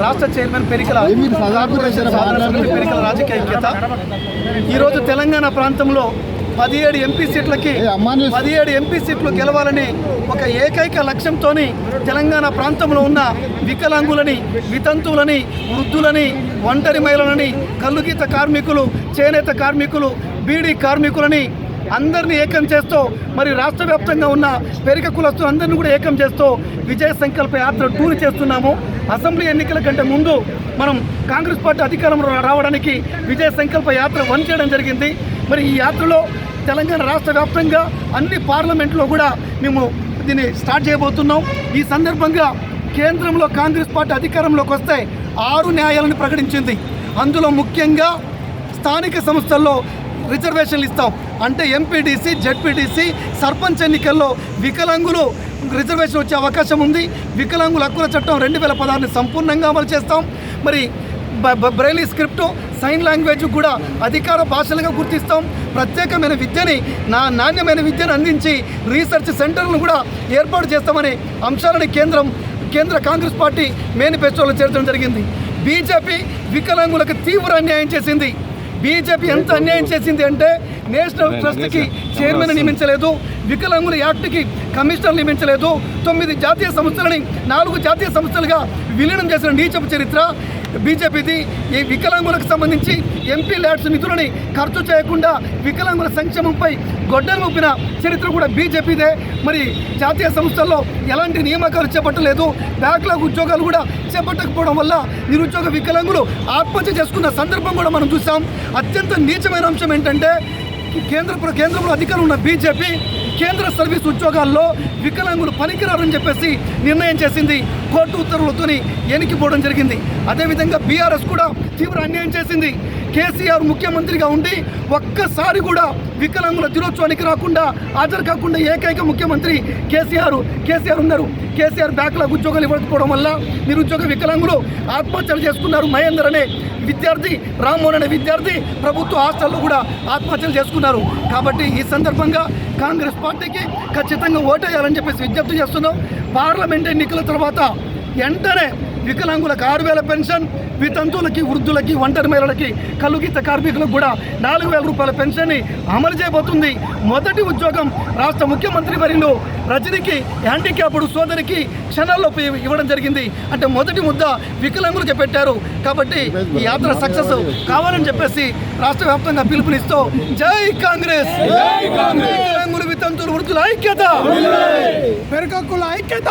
రాష్ట్ర చైర్మన్ పెరికల రాజకీయ ఐక్యత ఈరోజు తెలంగాణ ప్రాంతంలో 17 ఎంపీ సీట్లు గెలవాలని ఒక ఏకైక లక్ష్యంతో తెలంగాణ ప్రాంతంలో ఉన్న వికలాంగులని, వితంతువులని, వృద్ధులని, ఒంటరి మహిళలని, కల్లుగీత కార్మికులు, చేనేత కార్మికులు, బీడీ కార్మికులని అందరినీ ఏకం చేస్తూ మరి రాష్ట్ర వ్యాప్తంగా ఉన్న పెరిక కులస్తులు అందరినీ కూడా ఏకం చేస్తూ విజయ సంకల్ప యాత్ర టూర్ చేస్తున్నాము. అసెంబ్లీ ఎన్నికల కంటే ముందు మనం కాంగ్రెస్ పార్టీ అధికారంలో రావడానికి విజయ సంకల్ప యాత్ర 1 చేయడం జరిగింది. మరి ఈ యాత్రలో తెలంగాణ రాష్ట్ర వ్యాప్తంగా అన్ని పార్లమెంట్లో కూడా మేము దీన్ని స్టార్ట్ చేయబోతున్నాం. ఈ సందర్భంగా కేంద్రంలో కాంగ్రెస్ పార్టీ అధికారంలోకి వస్తే 6 న్యాయాలను ప్రకటించింది. అందులో ముఖ్యంగా స్థానిక సంస్థల్లో రిజర్వేషన్లు ఇస్తాం. అంటే ఎంపీటీసీ, జెడ్పీటీసీ, సర్పంచ్ ఎన్నికల్లో వికలాంగులు రిజర్వేషన్ వచ్చే అవకాశం ఉంది. వికలాంగుల హక్కుల చట్టం 2016ని సంపూర్ణంగా అమలు చేస్తాం. మరి బ్రైలీ స్క్రిప్టు, సైన్ లాంగ్వేజ్ కూడా అధికార భాషలుగా గుర్తిస్తాం. ప్రత్యేకమైన విద్యని, నాణ్యమైన విద్యను అందించి రీసెర్చ్ సెంటర్లను కూడా ఏర్పాటు చేస్తామనే అంశాలని కేంద్ర కాంగ్రెస్ పార్టీ మేనిఫెస్టోలో చేర్చడం జరిగింది. బీజేపీ వికలాంగులకు తీవ్ర అన్యాయం చేసింది. బీజేపీ ఎంత అన్యాయం చేసింది అంటే నేషనల్ ట్రస్ట్కి చైర్మన్ నియమించలేదు, వికలాంగుల యాక్ట్కి కమిషనర్ నియమించలేదు, 9 జాతీయ సంస్థలని 4 జాతీయ సంస్థలుగా విలీనం చేసిన నీచపు చరిత్ర బీజేపీది. ఈ వికలాంగులకు సంబంధించి ఎంపీ ల్యాడ్స్ నిధులని ఖర్చు చేయకుండా వికలాంగుల సంక్షేమంపై గొడ్డలు ఊపిన చరిత్ర కూడా బీజేపీదే. మరి జాతీయ సంస్థల్లో ఎలాంటి నియామకాలు చేపట్టలేదు, బ్యాక్లాగ్ ఉద్యోగాలు కూడా చేపట్టకపోవడం వల్ల నిరుద్యోగ వికలాంగులు ఆత్మహత్య చేసుకున్న సందర్భం కూడా మనం చూసాం. అత్యంత నీచమైన అంశం ఏంటంటే కేంద్రంలో అధికారం ఉన్న బీజేపీ కేంద్ర సర్వీస్ ఉద్యోగాల్లో వికలాంగులు పనికిరారని చెప్పేసి నిర్ణయం చేసింది. కోర్టు ఉత్తర్వులతో ఎనికిపోవడం జరిగింది. అదేవిధంగా బీఆర్ఎస్ కూడా తీవ్ర అన్యాయం చేసింది. కేసీఆర్ ముఖ్యమంత్రిగా ఉండి ఒక్కసారి కూడా వికలాంగుల దినోత్సవానికి రాకుండా, హాజరు కాకుండా ఏకైక ముఖ్యమంత్రి కేసీఆర్ ఉన్నారు. కేసీఆర్ బ్యాక్లాగ్ ఉద్యోగాలు ఇవ్వకపోవడం వల్ల నిరుద్యోగ వికలాంగులు ఆత్మహత్యలు చేసుకున్నారు. మహేందర్ అనే విద్యార్థి, రామ్మోహన్ అనే విద్యార్థి ప్రభుత్వ హాస్టల్లో కూడా ఆత్మహత్యలు చేసుకున్నారు. కాబట్టి ఈ సందర్భంగా కాంగ్రెస్ పార్టీకి ఖచ్చితంగా ఓటేయాలని చెప్పేసి విజ్ఞప్తి చేస్తున్నాం. పార్లమెంట్ ఎన్నికల తర్వాత వెంటనే వికలాంగులకు 6,000 పెన్షన్, వితంతువులకి, వృద్ధులకి, ఒంటరి మహిళలకి, కల్లుగీత కార్మికులకు కూడా 4,000 రూపాయల పెన్షన్ని అమలు చేయబోతుంది. మొదటి ఉద్యోగం రాష్ట్ర ముఖ్యమంత్రి వర్యులు రజనీకి, హ్యాండిక్యాప్డ్ సోదరికి క్షణాల్లో ఇవ్వడం జరిగింది. అంటే మొదటి ముద్ద వికలాంగులకి పెట్టారు. కాబట్టి ఈ యాత్ర సక్సెస్ కావాలని చెప్పేసి రాష్ట్ర వ్యాప్తంగా పిలుపునిస్తూ జై కాంగ్రెస్, వికలాంగులు, వితంతువులు, వృద్ధుల ఐక్యత, పెరకక్కుల ఐక్యత.